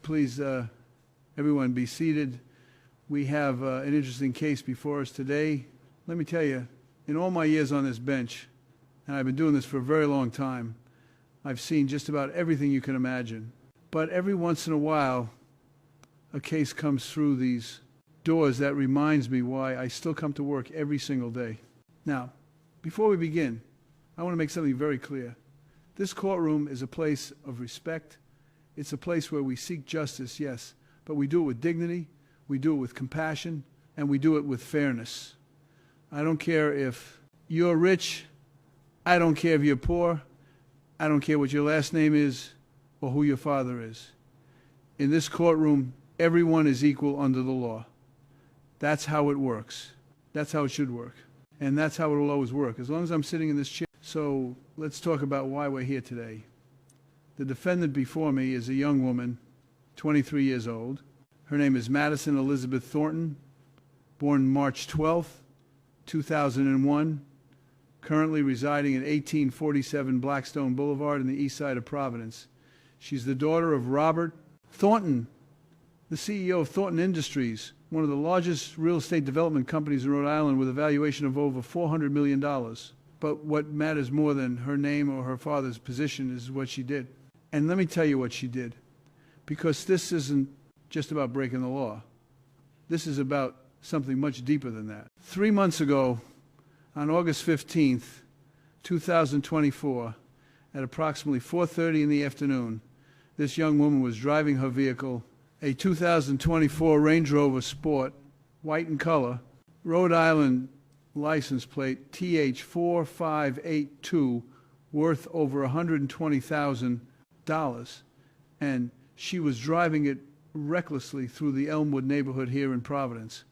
Please, everyone be seated. We have an interesting case before us today. Let me tell you, in all my years on this bench, and I've been doing this for a very long time, I've seen just about everything you can imagine. But every once in a while, a case comes through these doors that reminds me why I still come to work every single day. Now, before we begin, I want to make something very clear. This courtroom is a place of respect. It's a place where we seek justice, yes, but we do it with dignity, we do it with compassion, and we do it with fairness. I don't care if you're rich, I don't care if you're poor, I don't care what your last name is or who your father is. In this courtroom, everyone is equal under the law. That's how it works. That's how it should work. And that's how it will always work, as long as I'm sitting in this chair. So let's talk about why we're here today. The defendant before me is a young woman, 23 years old. Her name is Madison Elizabeth Thornton, born March 12, 2001, currently residing at 1847 Blackstone Boulevard in the east side of Providence. She's the daughter of Robert Thornton, the CEO of Thornton Industries, one of the largest real estate development companies in Rhode Island with a valuation of over $400 million. But what matters more than her name or her father's position is what she did. And let me tell you what she did, because this isn't just about breaking the law. This is about something much deeper than that. 3 months ago, on August 15th, 2024, at approximately 4:30 in the afternoon, this young woman was driving her vehicle, a 2024 Range Rover Sport, white in color, Rhode Island license plate TH4582, worth over $120,000, and she was driving it recklessly through the Elmwood neighborhood here in Providence.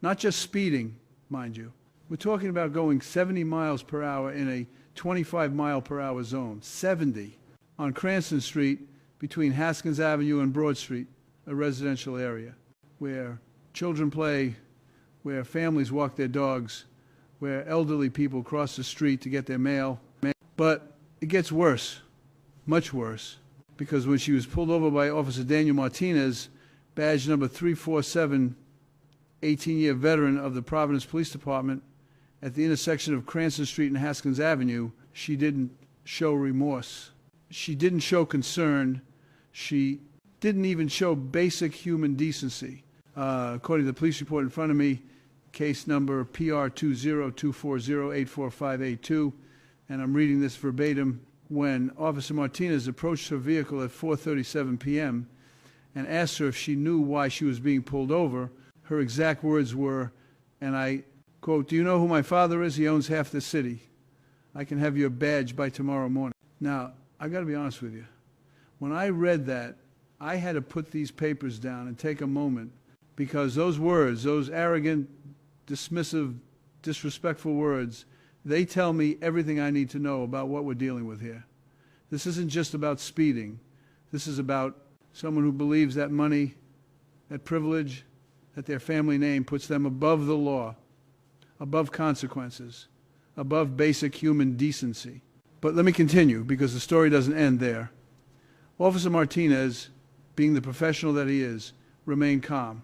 Not just speeding, mind you. We're talking about going 70 miles per hour in a 25 mile per hour zone, 70, on Cranston Street between Haskins Avenue and Broad Street, a residential area where children play, where families walk their dogs, where elderly people cross the street to get their mail. But it gets worse, much worse, because when she was pulled over by Officer Daniel Martinez, badge number 347, 18-year veteran of the Providence Police Department, at the intersection of Cranston Street and Haskins Avenue, she didn't show remorse. She didn't show concern. She didn't even show basic human decency. According to the police report in front of me, case number PR20240845882, and I'm reading this verbatim. When Officer Martinez approached her vehicle at 4:37 p.m. and asked her if she knew why she was being pulled over, her exact words were, and I quote, "Do you know who my father is? He owns half the city. I can have your badge by tomorrow morning." Now, I got to be honest with you. When I read that, I had to put these papers down and take a moment, because those words, those arrogant, dismissive, disrespectful words, they tell me everything I need to know about what we're dealing with here. This isn't just about speeding. This is about someone who believes that money, that privilege, that their family name puts them above the law, above consequences, above basic human decency. But let me continue, because the story doesn't end there. Officer Martinez, being the professional that he is, remained calm.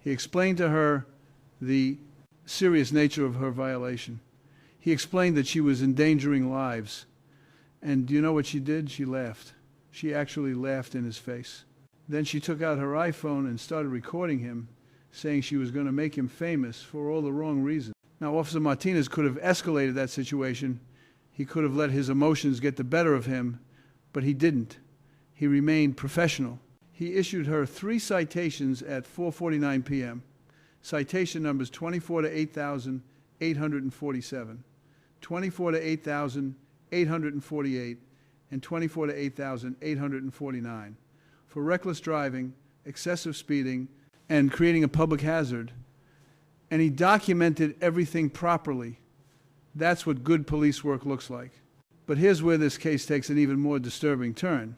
He explained to her the serious nature of her violation. He explained that she was endangering lives. And do you know what she did? She laughed. She actually laughed in his face. Then she took out her iPhone and started recording him, saying she was going to make him famous for all the wrong reasons. Now, Officer Martinez could have escalated that situation. He could have let his emotions get the better of him, but he didn't. He remained professional. He issued her 3 citations at 4:49 p.m. Citation numbers 24 to 8,847, 24 to 8,848, and 24 to 8,849 for reckless driving, excessive speeding, and creating a public hazard. And he documented everything properly. That's what good police work looks like. But here's where this case takes an even more disturbing turn.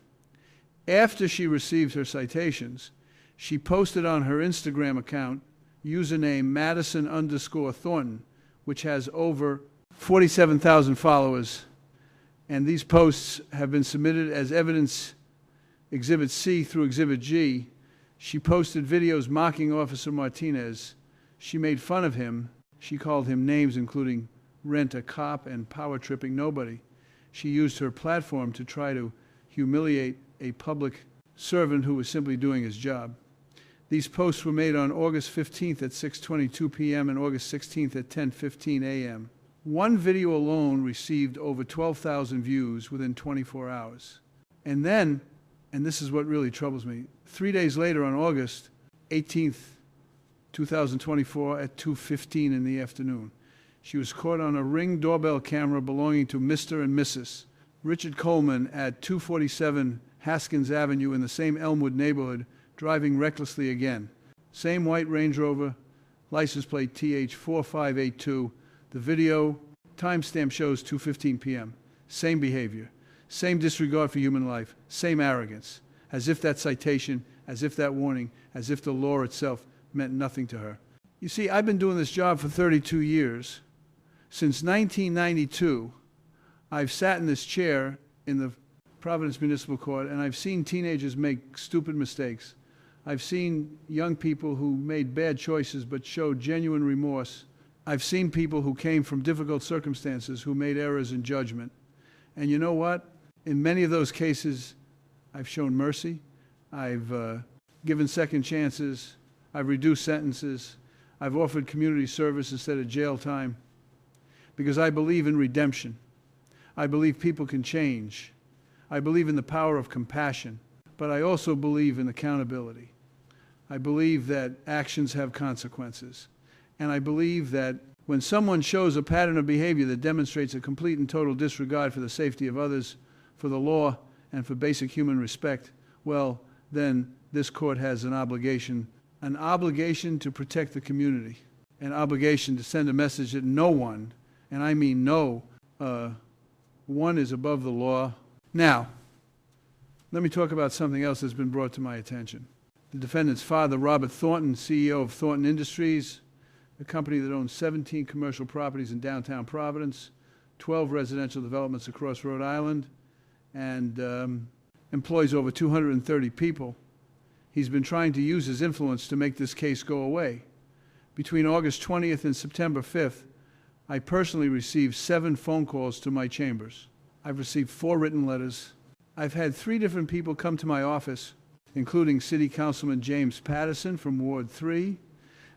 After she received her citations, she posted on her Instagram account, username Madison_Thornton, which has over 47,000 followers. And these posts have been submitted as evidence Exhibit C through Exhibit G, she posted videos mocking Officer Martinez. She made fun of him. She called him names including rent-a-cop and power-tripping nobody. She used her platform to try to humiliate a public servant who was simply doing his job. These posts were made on August 15th at 6:22 p.m. and August 16th at 10:15 a.m. One video alone received over 12,000 views within 24 hours. And then, and this is what really troubles me, 3 days later on August 18th, 2024 at 2:15 in the afternoon, she was caught on a Ring doorbell camera belonging to Mr. and Mrs. Richard Coleman at 247 Haskins Avenue in the same Elmwood neighborhood, driving recklessly again. Same white Range Rover, license plate TH4582. The video timestamp shows 2:15 p.m. Same behavior, same disregard for human life, same arrogance, as if that citation, as if that warning, as if the law itself meant nothing to her. You see, I've been doing this job for 32 years. Since 1992, I've sat in this chair in the Providence Municipal Court, and I've seen teenagers make stupid mistakes. I've seen young people who made bad choices but showed genuine remorse. I've seen people who came from difficult circumstances who made errors in judgment. And you know what? In many of those cases, I've shown mercy. I've given second chances. I've reduced sentences. I've offered community service instead of jail time, because I believe in redemption. I believe people can change. I believe in the power of compassion, but I also believe in accountability. I believe that actions have consequences. And I believe that when someone shows a pattern of behavior that demonstrates a complete and total disregard for the safety of others, for the law, and for basic human respect, well, then this court has an obligation to protect the community, an obligation to send a message that no one, and I mean no one, is above the law. Now, let me talk about something else that's been brought to my attention. The defendant's father, Robert Thornton, CEO of Thornton Industries, a company that owns 17 commercial properties in downtown Providence, 12 residential developments across Rhode Island, and employs over 230 people. He's been trying to use his influence to make this case go away. Between August 20th and September 5th, I personally received 7 phone calls to my chambers. I've received 4 written letters. I've had 3 different people come to my office, including City Councilman James Patterson from Ward 3,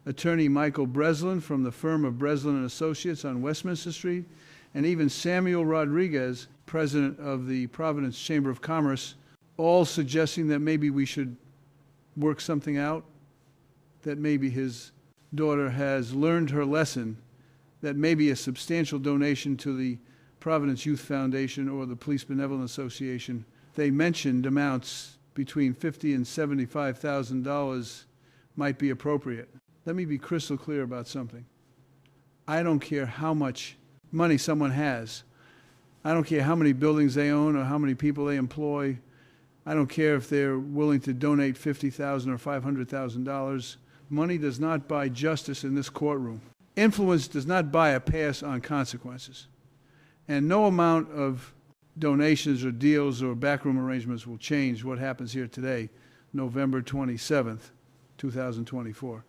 Attorney Michael Breslin from the firm of Breslin and Associates on Westminster Street, and even Samuel Rodriguez, president of the Providence Chamber of Commerce, all suggesting that maybe we should work something out, that maybe his daughter has learned her lesson, that maybe a substantial donation to the Providence Youth Foundation or the Police Benevolent Association, they mentioned amounts between $50,000 and $75,000 might be appropriate. Let me be crystal clear about something. I don't care how much money someone has. I don't care how many buildings they own or how many people they employ. I don't care if they're willing to donate $50,000 or $500,000. Money does not buy justice in this courtroom. Influence does not buy a pass on consequences. And no amount of donations or deals or backroom arrangements will change what happens here today, November 27th, 2024,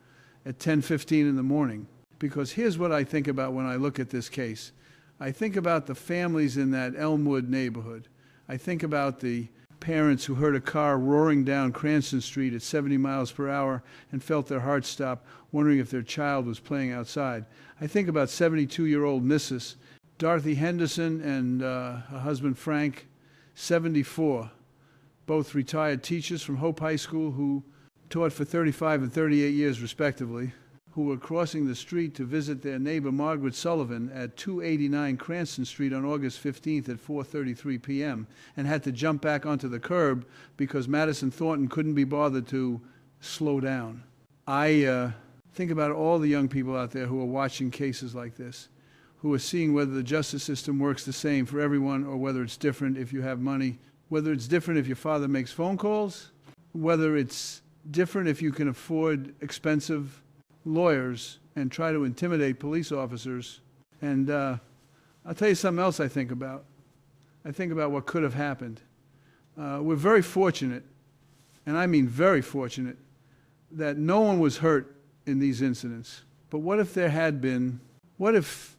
at 10:15 in the morning. Because here's what I think about when I look at this case. I think about the families in that Elmwood neighborhood. I think about the parents who heard a car roaring down Cranston Street at 70 miles per hour and felt their hearts stop, wondering if their child was playing outside. I think about 72-year-old Mrs. Dorothy Henderson and her husband Frank, 74, both retired teachers from Hope High School who taught for 35 and 38 years respectively, who were crossing the street to visit their neighbor Margaret Sullivan at 289 Cranston Street on August 15th at 4:33 p.m. and had to jump back onto the curb because Madison Thornton couldn't be bothered to slow down. I think about all the young people out there who are watching cases like this, who are seeing whether the justice system works the same for everyone or whether it's different if you have money, whether it's different if your father makes phone calls, whether it's different if you can afford expensive lawyers and try to intimidate police officers. And I'll tell you something else I think about. I think about what could have happened. We're very fortunate and I mean very fortunate, that no one was hurt in these incidents. But what if there had been? What if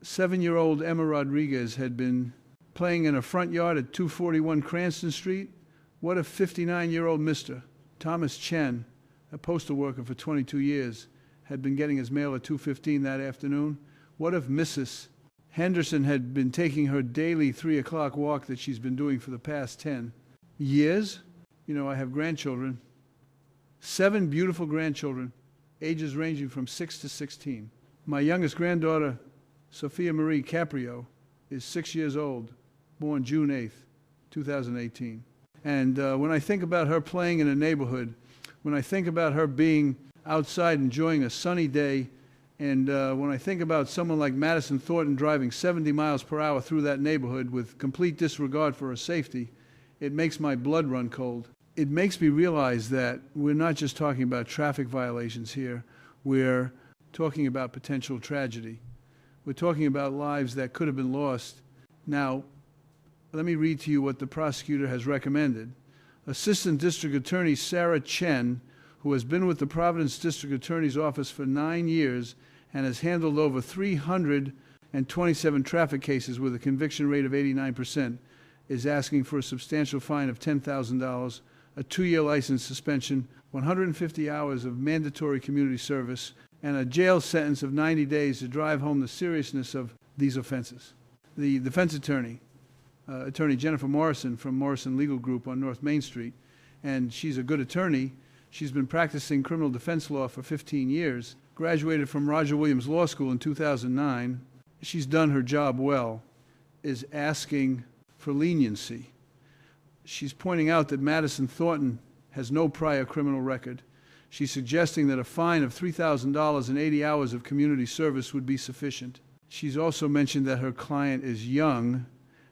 7-year-old Emma Rodriguez had been playing in a front yard at 241 Cranston Street? What if 59-year-old Mr. Thomas Chen, a postal worker for 22 years, had been getting his mail at 2:15 that afternoon? What if Mrs. Henderson had been taking her daily 3 o'clock walk that she's been doing for the past 10 years? You know, I have grandchildren, 7 beautiful grandchildren, ages ranging from 6 to 16. My youngest granddaughter, Sophia Marie Caprio, is 6 years old, born June 8th, 2018. And when I think about her playing in a neighborhood, when I think about her being outside enjoying a sunny day, and when I think about someone like Madison Thornton driving 70 miles per hour through that neighborhood with complete disregard for her safety, it makes my blood run cold. It makes me realize that we're not just talking about traffic violations here. We're talking about potential tragedy. We're talking about lives that could have been lost. Now, let me read to you what the prosecutor has recommended. Assistant District Attorney Sarah Chen, who has been with the Providence District Attorney's Office for 9 years and has handled over 327 traffic cases with a conviction rate of 89%, is asking for a substantial fine of $10,000, a 2-year license suspension, 150 hours of mandatory community service, and a jail sentence of 90 days to drive home the seriousness of these offenses. The defense attorney, Attorney Jennifer Morrison from Morrison Legal Group on North Main Street, and she's a good attorney. She's been practicing criminal defense law for 15 years, graduated from Roger Williams Law School in 2009. She's done her job well, is asking for leniency. She's pointing out that Madison Thornton has no prior criminal record. She's suggesting that a fine of $3,000 and 80 hours of community service would be sufficient. She's also mentioned that her client is young,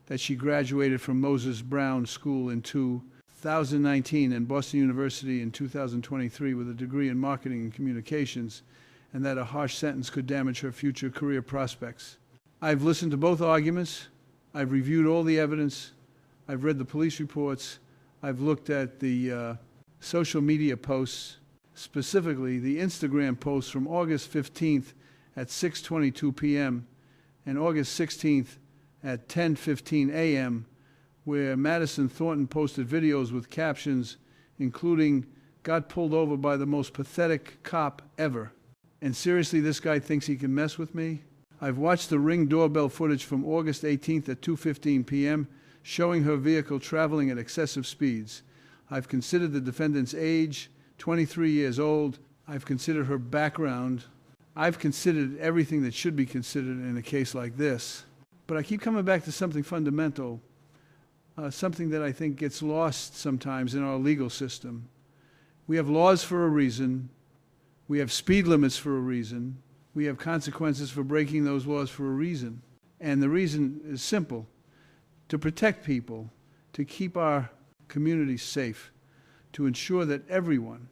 that she graduated from Moses Brown School in 2019 and Boston University in 2023 with a degree in marketing and communications, and that a harsh sentence could damage her future career prospects. I've listened to both arguments. I've reviewed all the evidence. I've read the police reports. I've looked at the social media posts, specifically the Instagram posts from August 15th at 6:22 p.m. and August 16th at 10:15 a.m., where Madison Thornton posted videos with captions including, "Got pulled over by the most pathetic cop ever. And seriously, this guy thinks he can mess with me?" I've watched the Ring doorbell footage from August 18th at 2:15 p.m., showing her vehicle traveling at excessive speeds. I've considered the defendant's age, 23 years old. I've considered her background. I've considered everything that should be considered in a case like this. But I keep coming back to something fundamental, something that I think gets lost sometimes in our legal system. We have laws for a reason. We have speed limits for a reason. We have consequences for breaking those laws for a reason. And the reason is simple: to protect people, to keep our communities safe, to ensure that everyone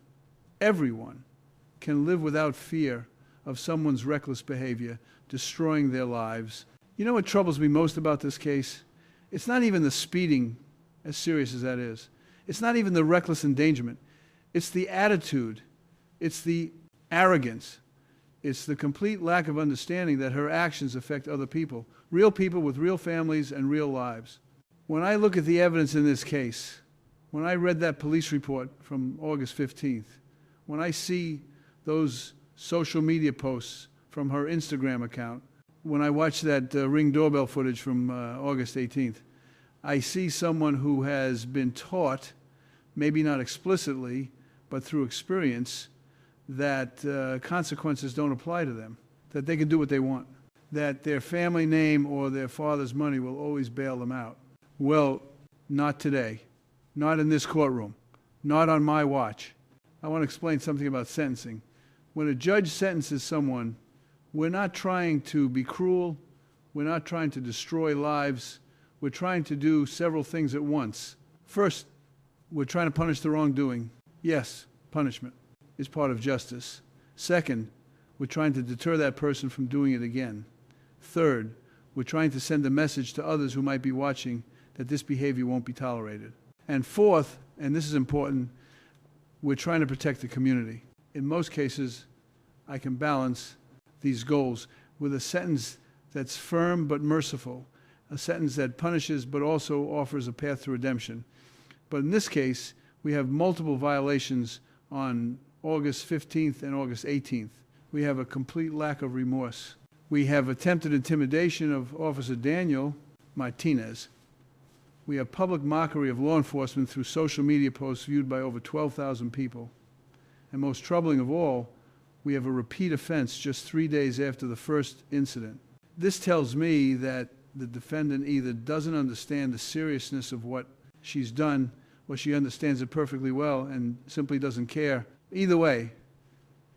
can live without fear of someone's reckless behavior destroying their lives. You know what troubles me most about this case? It's not even the speeding, as serious as that is. It's not even the reckless endangerment. It's the attitude. It's the arrogance. It's the complete lack of understanding that her actions affect other people with real families and real lives. When I look at the evidence in this case, when I read that police report from August 15th, when I see those social media posts from her Instagram account, when I watch that Ring doorbell footage from August 18th, I see someone who has been taught, maybe not explicitly, but through experience, that consequences don't apply to them, that they can do what they want, that their family name or their father's money will always bail them out. Well, not today, not in this courtroom, not on my watch. I want to explain something about sentencing. When a judge sentences someone, we're not trying to be cruel. We're not trying to destroy lives. We're trying to do several things at once. First, we're trying to punish the wrongdoing. Yes, punishment is part of justice. Second, we're trying to deter that person from doing it again. Third, we're trying to send a message to others who might be watching that this behavior won't be tolerated. And fourth, and this is important, we're trying to protect the community. In most cases, I can balance these goals with a sentence that's firm but merciful, a sentence that punishes but also offers a path to redemption. But in this case, we have multiple violations on August 15th and August 18th. We have a complete lack of remorse. We have attempted intimidation of Officer Daniel Martinez. We have public mockery of law enforcement through social media posts viewed by over 12,000 people. And most troubling of all, we have a repeat offense just 3 days after the first incident. This tells me that the defendant either doesn't understand the seriousness of what she's done, or she understands it perfectly well and simply doesn't care. Either way,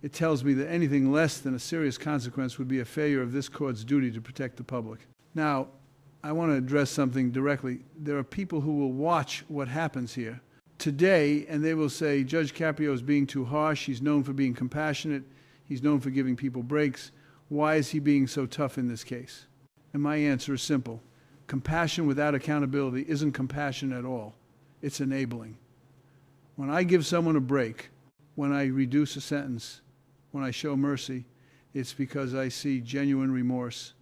it tells me that anything less than a serious consequence would be a failure of this court's duty to protect the public. Now, I want to address something directly. There are people who will watch what happens here today, and they will say, Judge Caprio is being too harsh. He's known for being compassionate. He's known for giving people breaks. Why is he being so tough in this case? And my answer is simple. Compassion without accountability isn't compassion at all. It's enabling. When I give someone a break, when I reduce a sentence, when I show mercy, it's because I see genuine remorse.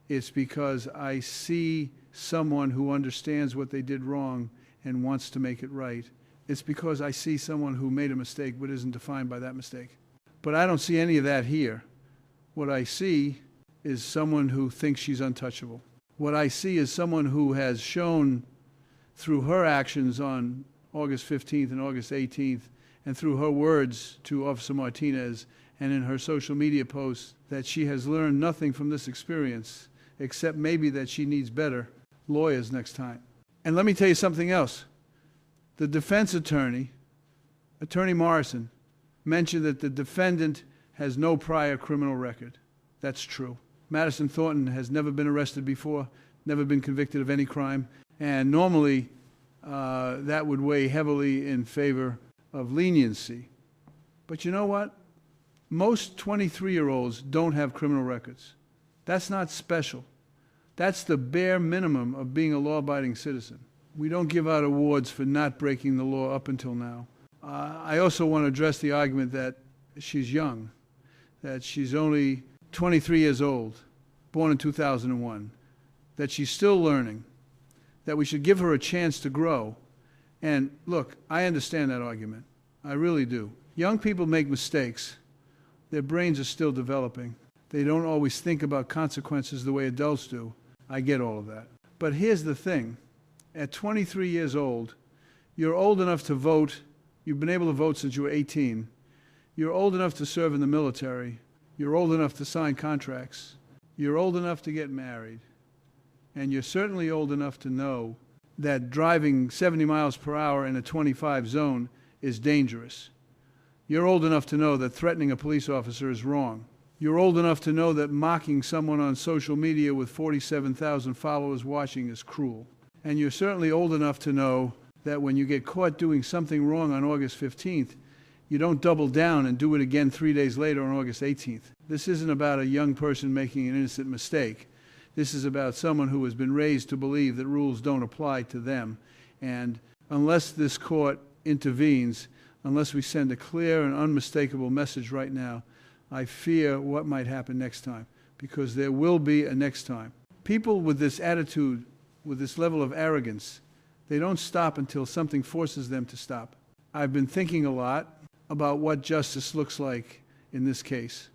It's because I see someone who understands what they did wrong and wants to make it right. It's because I see someone who made a mistake but isn't defined by that mistake. But I don't see any of that here. What I see is someone who thinks she's untouchable. What I see is someone who has shown through her actions on August 15th and August 18th, and through her words to Officer Martinez and in her social media posts, that she has learned nothing from this experience, except maybe that she needs better lawyers next time. And let me tell you something else. The defense attorney, Attorney Morrison, mentioned that the defendant has no prior criminal record. That's true. Madison Thornton has never been arrested before, never been convicted of any crime, and normally that would weigh heavily in favor of leniency. But you know what? Most 23-year-olds don't have criminal records. That's not special. That's the bare minimum of being a law-abiding citizen. We don't give out awards for not breaking the law up until now. I also want to address the argument that she's young, that she's only 23 years old, born in 2001, that she's still learning, that we should give her a chance to grow. And look, I understand that argument. I really do. Young people make mistakes. Their brains are still developing. They don't always think about consequences the way adults do. I get all of that. But here's the thing. At 23 years old, you're old enough to vote. You've been able to vote since you were 18. You're old enough to serve in the military. You're old enough to sign contracts. You're old enough to get married. And you're certainly old enough to know that driving 70 miles per hour in a 25 zone is dangerous. You're old enough to know that threatening a police officer is wrong. You're old enough to know that mocking someone on social media with 47,000 followers watching is cruel. And you're certainly old enough to know that when you get caught doing something wrong on August 15th, you don't double down and do it again 3 days later on August 18th. This isn't about a young person making an innocent mistake. This is about someone who has been raised to believe that rules don't apply to them. And unless this court intervenes, unless we send a clear and unmistakable message right now, I fear what might happen next time, because there will be a next time. People with this attitude, with this level of arrogance, they don't stop until something forces them to stop. I've been thinking a lot about what justice looks like in this case.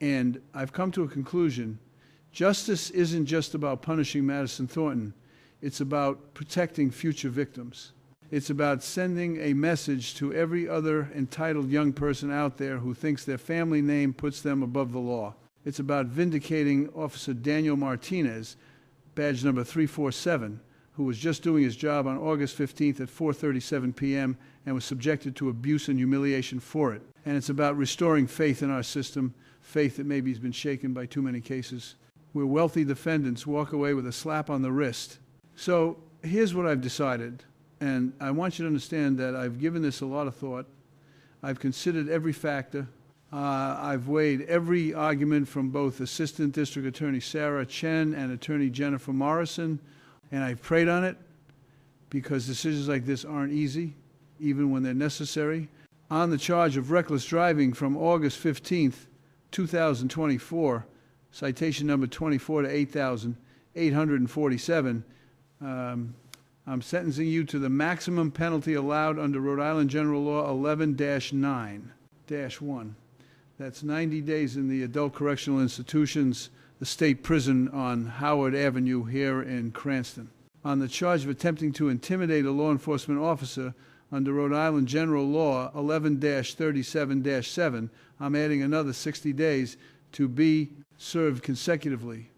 And I've come to a conclusion. Justice isn't just about punishing Madison Thornton. It's about protecting future victims. It's about sending a message to every other entitled young person out there who thinks their family name puts them above the law. It's about vindicating Officer Daniel Martinez, badge number 347, who was just doing his job on August 15th at 4:37 p.m. and was subjected to abuse and humiliation for it. And it's about restoring faith in our system, faith that maybe has been shaken by too many cases, where wealthy defendants walk away with a slap on the wrist. So here's what I've decided, and I want you to understand that I've given this a lot of thought. I've considered every factor. I've weighed every argument from both Assistant District Attorney Sarah Chen and Attorney Jennifer Morrison, and I've prayed on it, because decisions like this aren't easy. even when they're necessary. On the charge of reckless driving from August 15th, 2024, citation number 24 to 8,847, I'm sentencing you to the maximum penalty allowed under Rhode Island General Law 11-9-1. That's 90 days in the Adult Correctional Institutions, the state prison on Howard Avenue here in Cranston. On the charge of attempting to intimidate a law enforcement officer under Rhode Island General Law 11-37-7, I'm adding another 60 days to be served consecutively,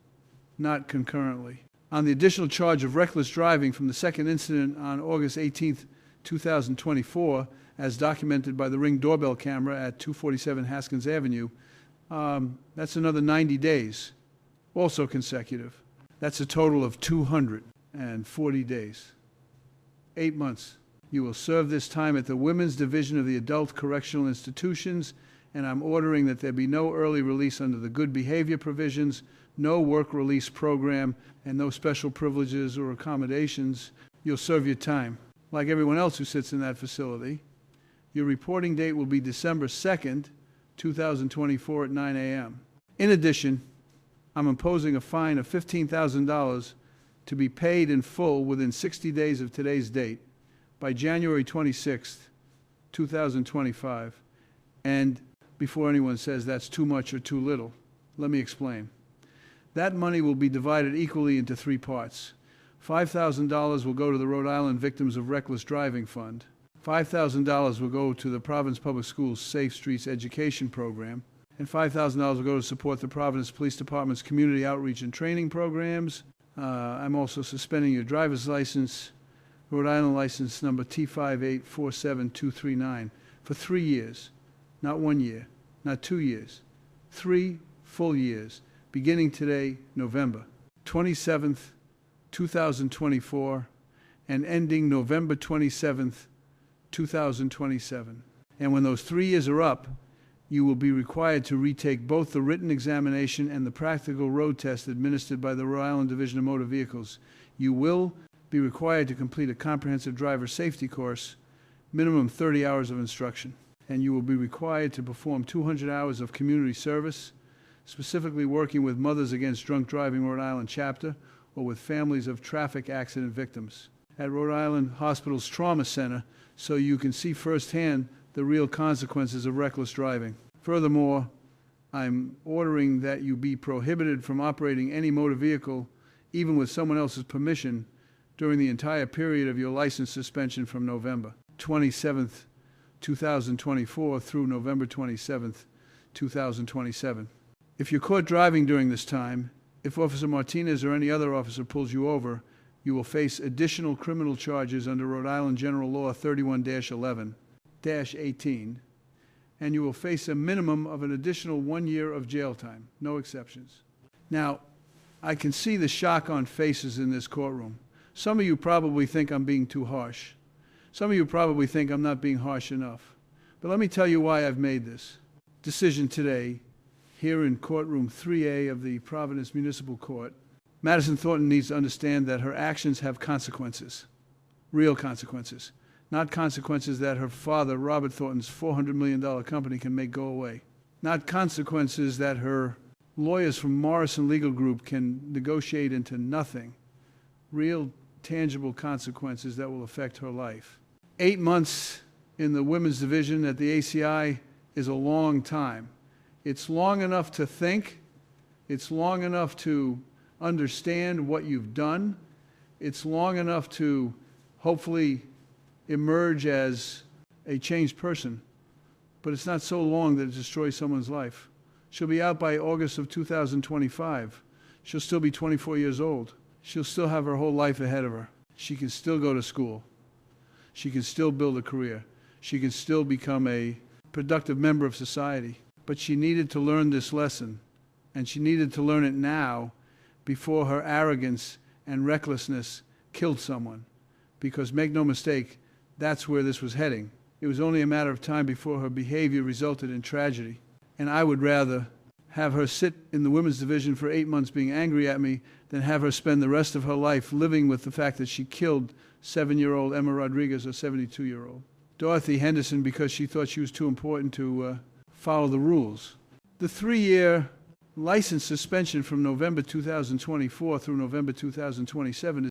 not concurrently. On the additional charge of reckless driving from the second incident on August 18th, 2024, as documented by the Ring doorbell camera at 247 Haskins Avenue, that's another 90 days, also consecutive. That's a total of 240 days. 8 months. You will serve this time at the Women's Division of the Adult Correctional Institutions, and I'm ordering that there be no early release under the good behavior provisions, no work release program, and no special privileges or accommodations. You'll serve your time. Like everyone else who sits in that facility, your reporting date will be December 2nd, 2024 at 9 a.m. In addition, I'm imposing a fine of $15,000 to be paid in full within 60 days of today's date by January 26th, 2025. And before anyone says that's too much or too little, let me explain. That money will be divided equally into 3 parts. $5,000 will go to the Rhode Island Victims of Reckless Driving Fund. $5,000 will go to the Providence Public Schools Safe Streets Education Program. And $5,000 will go to support the Providence Police Department's community outreach and training programs. I'm also suspending your driver's license, Rhode Island license number T5847239, for 3 years. Not 1 year, not 2 years, 3 full years, beginning today, November 27th, 2024, and ending November 27th, 2027. And when those 3 years are up, you will be required to retake both the written examination and the practical road test administered by the Rhode Island Division of Motor Vehicles. You will be required to complete a comprehensive driver safety course, minimum 30 hours of instruction. And you will be required to perform 200 hours of community service, specifically working with Mothers Against Drunk Driving Rhode Island chapter or with families of traffic accident victims at Rhode Island Hospital's Trauma Center, so you can see firsthand the real consequences of reckless driving. Furthermore, I'm ordering that you be prohibited from operating any motor vehicle, even with someone else's permission, during the entire period of your license suspension from November 27th, 2024 through November 27th, 2027. If you're caught driving during this time, if Officer Martinez or any other officer pulls you over, you will face additional criminal charges under Rhode Island General Law 31-11-18, and you will face a minimum of an additional 1 year of jail time, no exceptions. Now, I can see the shock on faces in this courtroom. Some of you probably think I'm being too harsh. Some of you probably think I'm not being harsh enough. But let me tell you why I've made this decision today here in Courtroom 3A of the Providence Municipal Court. Madison Thornton needs to understand that her actions have consequences, real consequences, not consequences that her father, Robert Thornton's $400 million company, can make go away, not consequences that her lawyers from Morrison Legal Group can negotiate into nothing, real tangible consequences that will affect her life. 8 months in the women's division at the ACI is a long time. It's long enough to think. It's long enough to understand what you've done. It's long enough to hopefully emerge as a changed person. But it's not so long that it destroys someone's life. She'll be out by August of 2025. She'll still be 24 years old. She'll still have her whole life ahead of her. She can still go to school. She can still build a career. She can still become a productive member of society. But she needed to learn this lesson, and she needed to learn it now before her arrogance and recklessness killed someone. Because make no mistake, that's where this was heading. It was only a matter of time before her behavior resulted in tragedy. And I would rather have her sit in the women's division for 8 months being angry at me than have her spend the rest of her life living with the fact that she killed 7-year-old Emma Rodriguez, a 72-year-old. Dorothy Henderson because she thought she was too important to follow the rules. The 3-year license suspension from November 2024 through November 2027